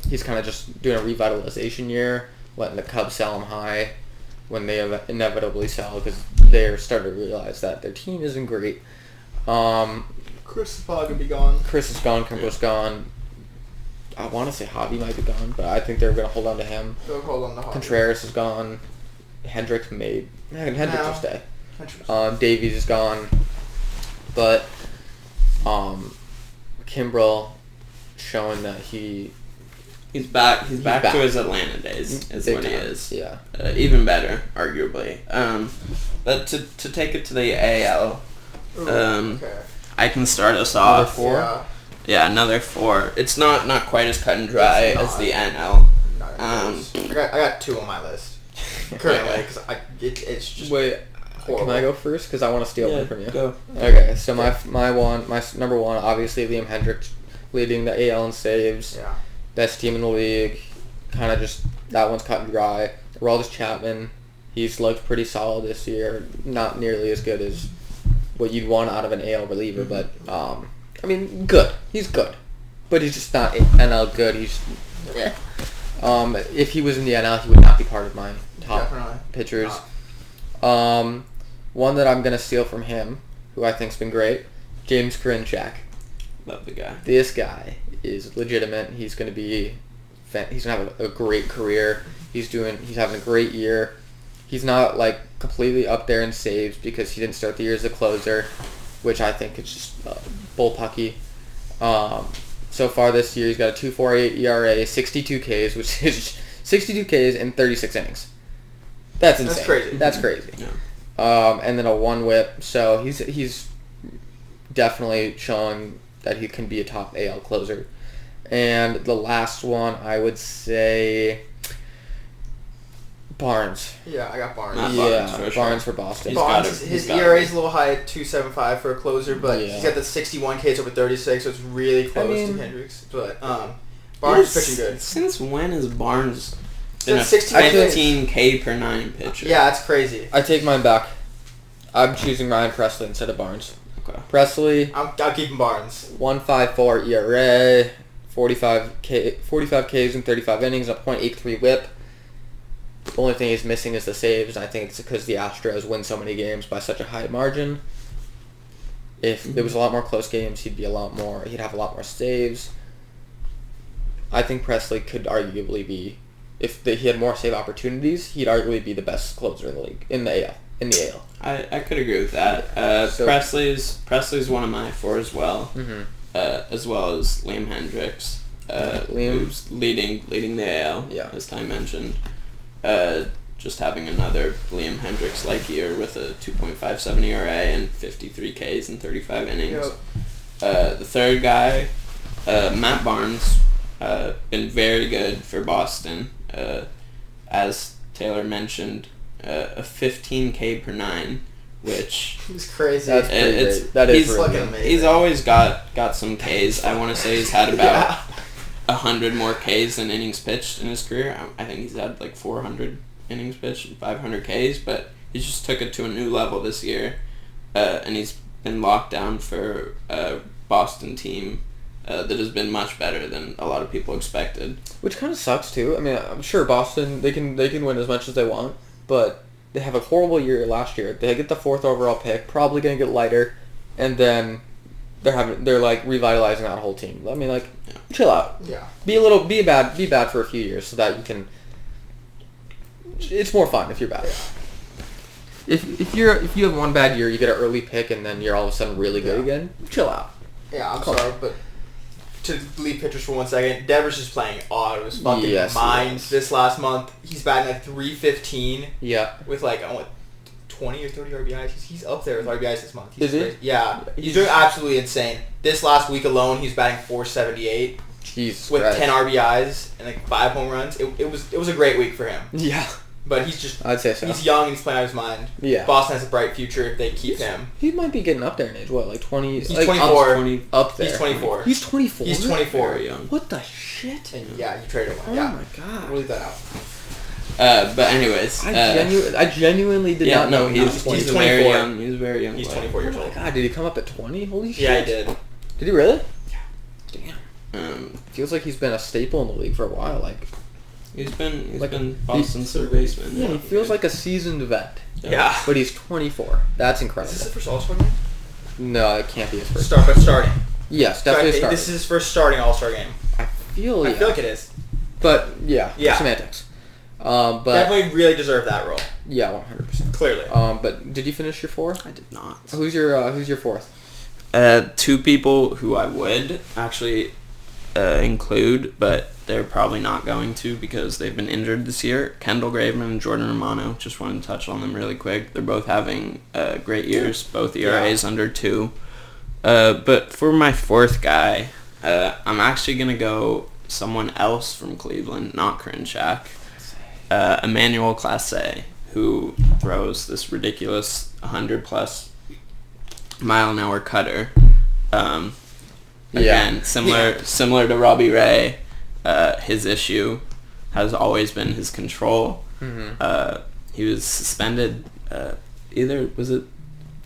He's kind of just doing a revitalization year, letting the Cubs sell him high when they inevitably sell because they're starting to realize that their team isn't great. Chris is probably going to be gone. Chris is gone. Kimbrell's gone. I want to say Javi might be gone, but I think they're going to hold on to him. They'll hold on to Javi. Contreras is gone. Hendricks will stay. Davies is gone. But Kimbrell showing that he's back to his Atlanta days is what he is. Yeah. Even better, arguably. But to take it to the AL, I can start us off. Another 4? Yeah, another 4. It's not quite as cut and dry as the NL. I got 2 on my list currently because it's just horrible. Can I go first? Because I want to steal one from you. Go. Okay, so my number 1, obviously Liam Hendricks leading the AL in saves. Yeah. Best team in the league. Kind of just That one's cut and dry. Aroldis Chapman, he's looked pretty solid this year. Not nearly as good as what you'd want out of an AL reliever, but I mean, good. He's good, but he's just not NL good. He's if he was in the NL, he would not be part of my top pitchers. One that I'm gonna steal from him, who I think's been great, James Karinchak. Love the guy. This guy is legitimate. He's gonna have a great career. He's having a great year. He's not like completely up there in saves because he didn't start the year as a closer, which I think is just bullpucky. So far this year, he's got a 2.48 ERA, 62 Ks, which is 62 Ks in 36 innings. That's insane. That's crazy. That's crazy. Yeah. And then a 1 WHIP. So he's definitely showing that he can be a top AL closer. And the last one, I would say Barnes. Yeah, I got Barnes. Barnes for Boston. His ERA is a little high at 2.75 for a closer, but he's got the 61 Ks over 36, so it's really close to Hendricks. But Barnes is pitching good. Since when has Barnes been a 16 15 K per 9 pitcher? Yeah, that's crazy. I take mine back. I'm choosing Ryan Presley instead of Barnes. Okay. Presley. I'm keeping Barnes. 1.54 ERA, 45 Ks in 35 innings, a .83 WHIP. The only thing he's missing is the saves. I think it's because the Astros win so many games by such a high margin. If there was a lot more close games, he'd have a lot more saves. I think Presley could arguably be, if he had more save opportunities, he'd arguably be the best closer in the league, in the AL. I could agree with that. Presley's one of my 4 as well, as well as Liam Hendricks, who's leading the AL, as Ty mentioned. Just having another Liam Hendricks-like year with a 2.57 ERA and 53 Ks in 35 innings. The third guy, Matt Barnes, been very good for Boston. As Taylor mentioned, a 15 K per 9, which is crazy. That's pretty great. That is fucking amazing. He's always got some Ks. I want to say he's had about 100 more Ks than innings pitched in his career. I think he's had like 400 innings pitched and 500 Ks, but he just took it to a new level this year, and he's been locked down for a Boston team that has been much better than a lot of people expected. Which kind of sucks too. I mean, I'm sure Boston they can win as much as they want, but they have a horrible year last year. They get the 4th overall pick, probably gonna get lighter, and then they're like revitalizing that whole team. I mean, like, chill out. Yeah. Be bad for a few years so that you can. It's more fun if you're bad. If you have one bad year, you get an early pick, and then you're all of a sudden really good again. Chill out. Yeah, I'm sorry, but to leave pitchers for 1 second, Devers is playing out of his fucking mind this last month. He's batting like 315. Yeah. With like 20 or 30 RBIs. He's up there with RBIs this month. Is he? Yeah. He's doing absolutely insane. This last week alone, he's batting 478. Jesus with Christ. 10 RBIs and like 5 home runs. It was a great week for him. Yeah. But he's just... I'd say so. He's young and he's playing out of his mind. Yeah. Boston has a bright future if they keep him. He might be getting up there in age. What, like 20? He's like 24. Up there. He's 24. He's 24? He's 24. Very young. What the shit? And yeah, you traded him. Oh yeah. my god. We'll leave that out. But anyways, I genuinely did not know he was 24. He's very young. He's very young. He's 24 years Oh old. my god, did he come up at 20? Holy shit. Yeah, he did. Did he really? Yeah. Damn. Feels like he's been a staple in the league for a while. Like He's been Boston's third baseman. Yeah, he feels like a seasoned vet. Yeah. But he's 24. That's incredible. Is this his first All-Star game? No, it can't be his first. Starting. Yes, definitely starting. This is his first starting All-Star game. I feel like it is. But yeah. Semantics. But definitely really deserved that role. Yeah, 100%. Clearly. But did you finish your 4? I did not. Who's your 4th? 2 people who I would actually include, but they're probably not going to because they've been injured this year. Kendall Graveman and Jordan Romano. Just wanted to touch on them really quick. They're both having great years, both ERAs under 2. But for my 4th guy, I'm actually going to go someone else from Cleveland, not Karinchak. Emmanuel Clase, who throws this ridiculous 100-plus mile-an-hour cutter. Again, similar to Robbie Ray, his issue has always been his control. Mm-hmm. He was suspended. I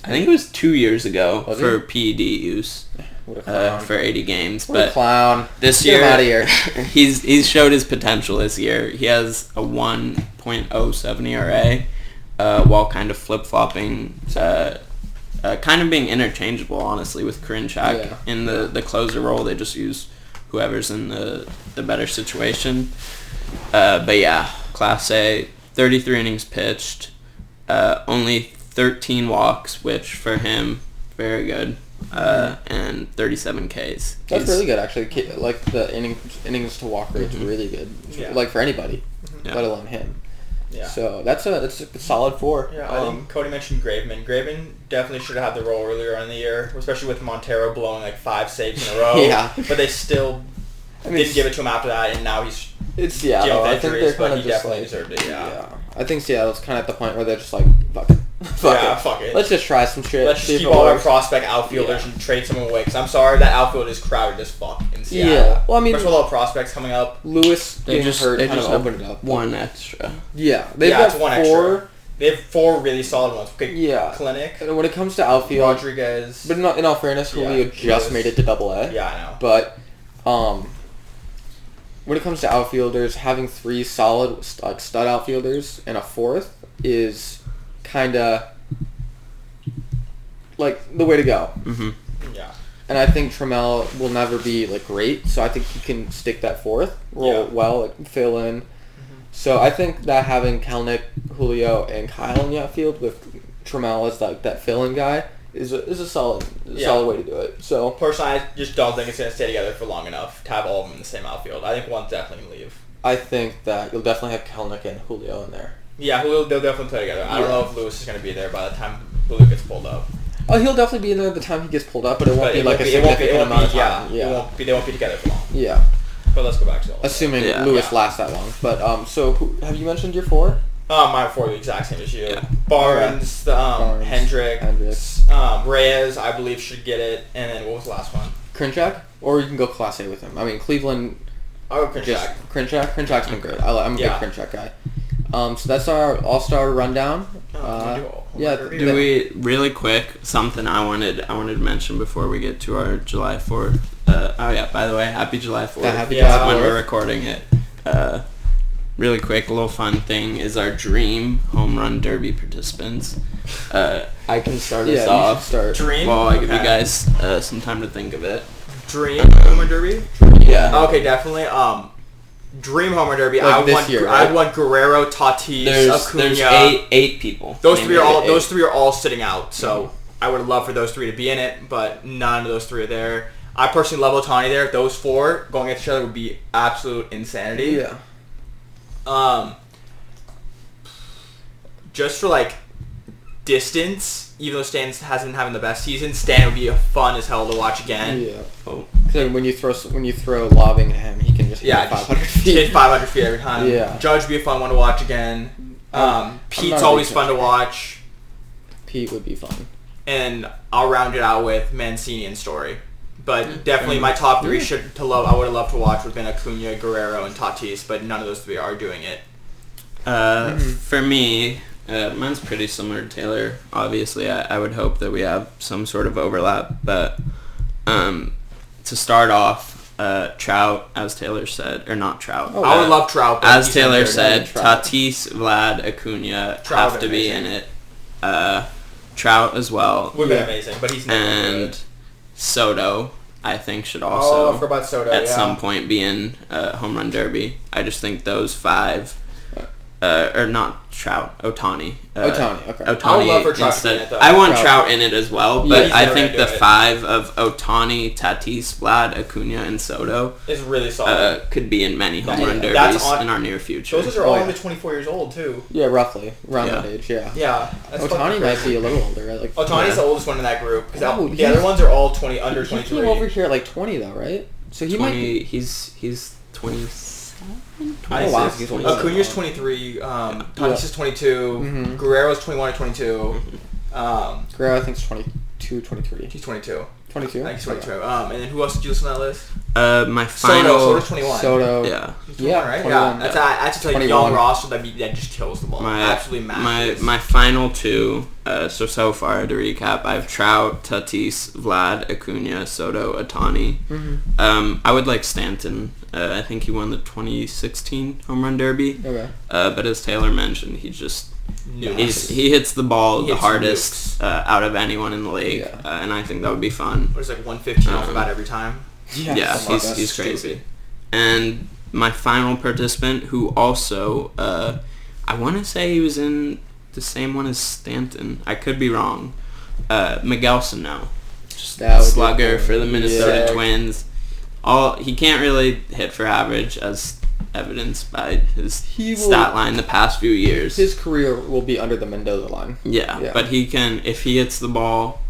think it was 2 years ago for PED use. What a clown. For 80 games. What a clown. This Get year, him out of here. he's showed his potential this year. He has a 1.07 ERA, while kind of flip-flopping, kind of being interchangeable, honestly, with Karinchak. Yeah. In the closer role. They just use whoever's in the better situation. But yeah, Class A, 33 innings pitched, only 13 walks, which for him, very good. And 37 Ks. That's really good, actually. Like, the innings to walk rate's really good. Yeah. Like, for anybody, Yeah. let alone him. Yeah. So, that's a solid 4. Yeah, I think Cody mentioned Graveman. Graveman definitely should have had the role earlier in the year, especially with Montero blowing like 5 saves in a row. Yeah. But they still didn't give it to him after that, and now he's It's Seattle. dealing with I think injuries, they're but kind he of just definitely like... deserved it, yeah. I think Seattle's kind of at the point where they're just like, fuck it. Fuck it. Let's just try some shit. Let's see just if keep it all our works. prospect outfielders and trade someone away, because I'm sorry, that outfield is crowded as fuck in Seattle. Yeah. Well, I mean... Especially with all the prospects coming up. Lewis They getting just hurt they kind just of have opened it up. one extra. Yeah. They've Yeah, it's got one 4... extra. They have 4 really solid ones. Okay, Yeah. Clinic, And when it comes to outfield... Rodriguez. But in all fairness, Yeah, Julio just Lewis. made it to Double-A. Yeah, I know. But, when it comes to outfielders, having 3 solid stud outfielders and a 4th is kind of like the way to go. Mm-hmm. Yeah. And I think Trammell will never be like great, so I think he can stick that 4th role well, like fill in. So I think that having Kelnick, Julio, and Kyle in the outfield with Trammell as like that fill-in guy is a solid way to do it. So Personally, I just don't think it's going to stay together for long enough to have all of them in the same outfield. I think one's definitely going to leave. I think that you'll definitely have Kelnick and Julio in there. Yeah, they'll definitely play together. I don't know if Lewis is going to be there by the time Julio gets pulled up. Oh, he'll definitely be in there the time he gets pulled up, but it won't be like a it won't significant amount of yeah, time. Yeah, they won't be together for long. yeah. But let's go back to Assuming Yeah. Lewis lasts that long. But so have you mentioned your 4? my 4 the exact same as you. Yeah. Barnes, Barnes, Hendricks, Reyes, I believe should get it, and then what was the last one? Krinchak, or you can go Class A with him. I mean, Cleveland. I'll go Krinchak. Krinchak's been good. I'm a big Krinchak guy. So that's our All-Star rundown. Do we really quick something I wanted to mention before we get to our July 4th? By the way, happy July 4th. Happy July That's when 4th. we're recording it. Really quick, a little fun thing is our Dream Home Run Derby participants. I can start us Yeah, you should off. start. Dream? Well, I give you Okay. guys some time to think of it. Dream Home Run Derby? Yeah. Okay, definitely. Dream Home Run Derby. Like I would this want year, I right? would want Guerrero, Tatis, There's Acuna. eight people. Those three are all Eight. those 3 are all sitting out. So I would love for those 3 to be in it, but none of those 3 are there. I personally love Ohtani there. Those 4 going against each other would be absolute insanity. Yeah. Just for like distance, even though Stan hasn't been having the best season, Stan would be fun as hell to watch again. Yeah. Oh. Because when you throw lobbing at him, he can just hit Yeah, 500 just feet. hit 500 feet every time. Yeah. Judge would be a fun one to watch again. I'm Pete's not a always big fun to Judge watch. Pete would be fun. And I'll round it out with Mancini and Story. But definitely my top 3 I would have loved to watch would have been Acuna, Guerrero, and Tatis, but none of those 3 are doing it. For me, mine's pretty similar to Taylor. Obviously, I would hope that we have some sort of overlap, but to start off, Trout, as Taylor said, or not Trout. Oh, I would love Trout. But As he's Taylor injured. said, Trout. Tatis, Vlad, Acuna Trout have to be in amazing. it. Trout as well, Would have been amazing, but he's never and good. Forgot I think should Oh, I also forgot about Soto, at yeah. some point be in Home Run Derby. I just think those 5, or not Trout, Ohtani. Ohtani, okay. Ohtani I would love for Trout to be instead. in it, though. I want Trout. Trout in it as well, Yeah, but he's I never think gonna the do it. 5 of Ohtani, Tatis, Vlad, Acuna, and Soto It's really solid. could be in many home Yeah, run that's derbies on- in our near future. Those guys are all under 24 years old, too. Yeah, roughly. Around Yeah. that age, yeah. Yeah. That's Ohtani fucking might crazy. be a little older, right? Like, Ohtani's the oldest one in that group. Because Oh, the other ones are all under he 23. came over here at like 20 though, right? So he might be... He's 27. I wow, see. he's older. Acuna's 23. Tatis is 22. Mhm. Guerrero's 21 or 22. Guerrero, I think, is 22, 23. He's 22. 22? I think 22. And then who else did you list on that list? My final. Soto's 21. Soto. Yeah. He's 21, Yeah, right? 21. Yeah. That's a 21. young roster that just kills the ball. My Absolutely massive. my final two. So far to recap, I have Trout, Tatis, Vlad, Acuna, Soto, Ohtani. Mm-hmm. I would like Stanton. I think he won the 2016 home run derby. Okay. But as Taylor mentioned, he Nukes. he hits the ball He the hits hardest out of anyone in the league, Yeah. and I think that would be fun. What is like 115 off about every time? Yeah, something like that. he's crazy. And my final participant, who also, I want to say he was in the same one as Stanton. I could be wrong. Miguel Sano. Just That would be slugger cool. for the Minnesota Yeah. Twins. He can't really hit for average, as evidenced by his He will- stat line the past few years. His career will be under the Mendoza line. Yeah, but he can, if he hits the ball,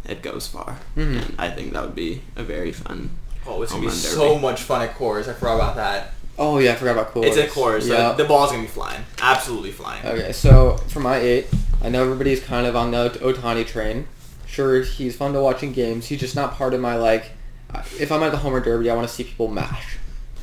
it goes far. Mhm. And I think that would be a very fun. Oh, it's gonna Home be run so derby. much fun at Coors. I forgot about that. Oh, yeah, I forgot about Coors. It's at Coors. Yeah. So the ball's gonna be flying. Absolutely flying. Okay, so for my 8, I know everybody's kind of on the Ohtani train. Sure, he's fun to watch in games. He's just not part of my, like, if I'm at the Homer Derby, I want to see people mash.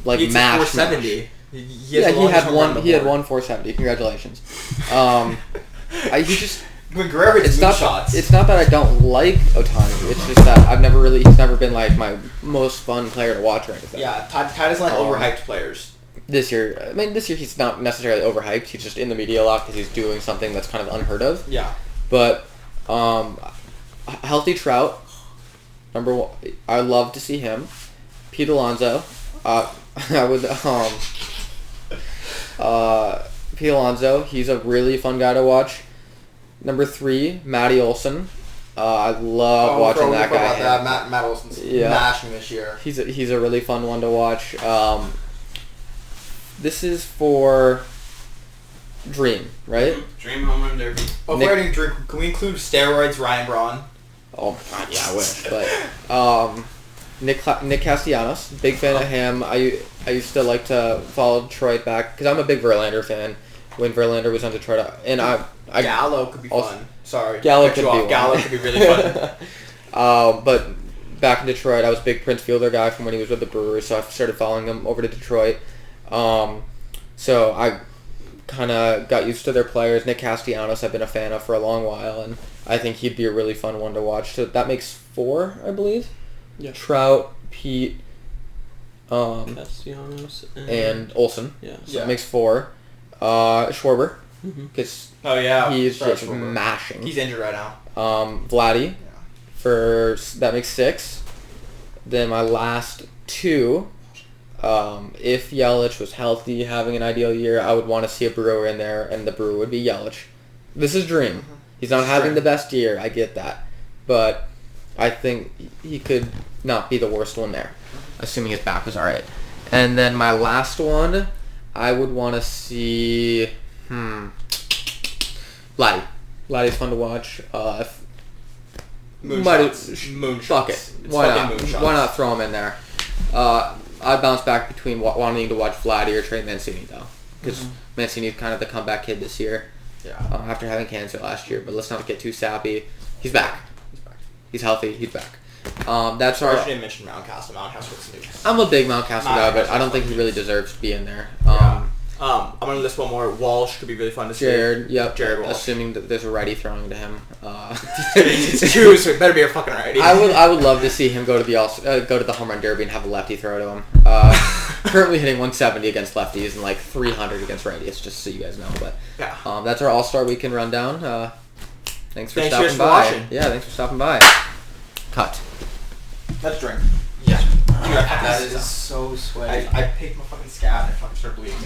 Like, It's mash. 470. He has Yeah, the longest home run he had before. one 470. Congratulations. He just When Guerrero hits it's not shots. it's not that I don't like Ohtani. It's just that he's never been like my most fun player to watch or anything. Yeah, Ty doesn't like overhyped players. This year he's not necessarily overhyped. He's just in the media a lot because he's doing something that's kind of unheard of. Yeah. But healthy Trout, number one. I love to see him. Pete Alonso. I would Pete Alonso. He's a really fun guy to watch. Number 3, Matty Olson. I love watching that guy. That. Matt Olson's smashing this year. He's a really fun one to watch. This is for Dream, right? Dream home run derby. Oh, Nick- if we're gonna drink, can we include steroids, Ryan Braun? Oh my god, yeah, I wish. But Nick Castellanos, big fan of him. I used to like to follow Detroit back because I'm a big Verlander fan. When Verlander was on Detroit, and Gallo could be also- fun. Sorry, Gallo cut you could be off. one. Gallo could be really fun. But back in Detroit, I was a big Prince Fielder guy from when he was with the Brewers, so I started following him over to Detroit. So I kind of got used to their players. Nick Castellanos I've been a fan of for a long while, and I think he'd be a really fun one to watch. So that makes 4, I believe. Yeah. Trout, Pete, Castellanos and Olsen. yeah. So it makes 4. Schwarber, because Oh yeah, he's sorry, just Schwarber. mashing. He's injured right now. Vladdy, that makes 6. Then my last 2, if Yelich was healthy, having an ideal year, I would want to see a Brewer in there, and the Brewer would be Yelich. This is Dream. He's not having the best year, I get that. But I think he could not be the worst one there, assuming his back was alright. And then my last one, I would want to see... Vladdy. Vladdy's fun to watch. Moonshots. Fuck it. It's Why fucking not? moonshots. Why not throw him in there? I'd bounce back between wanting to watch Vladdy or Trey Mancini, though. Because Mancini's kind of the comeback kid this year. Yeah. After having cancer last year. But let's not get too sappy. He's back. He's healthy. He's back. That's Sorry, I our... didn't mention Mountcastle. Mountcastle with Snoops. I'm a big Mountcastle guy, but Mountcastle's I don't think he fun. really deserves to be in there. Yeah. I'm gonna list one more. Walsh could be really fun to see. Jared, yep. Jared Walsh. Assuming that there's a righty throwing to him. It's 2, so it better be a fucking righty. I would love to see him go to the home run derby and have a lefty throw to him. Currently hitting 170 against lefties and like 300 against righties, just so you guys know. But Yeah. that's our All-Star Weekend rundown. Thanks for Thanks stopping for by. watching. Yeah, thanks for stopping by. Cut. Let's drink. Yeah. Dude, That is so sweaty. I picked my fucking scab and I fucking started bleeding.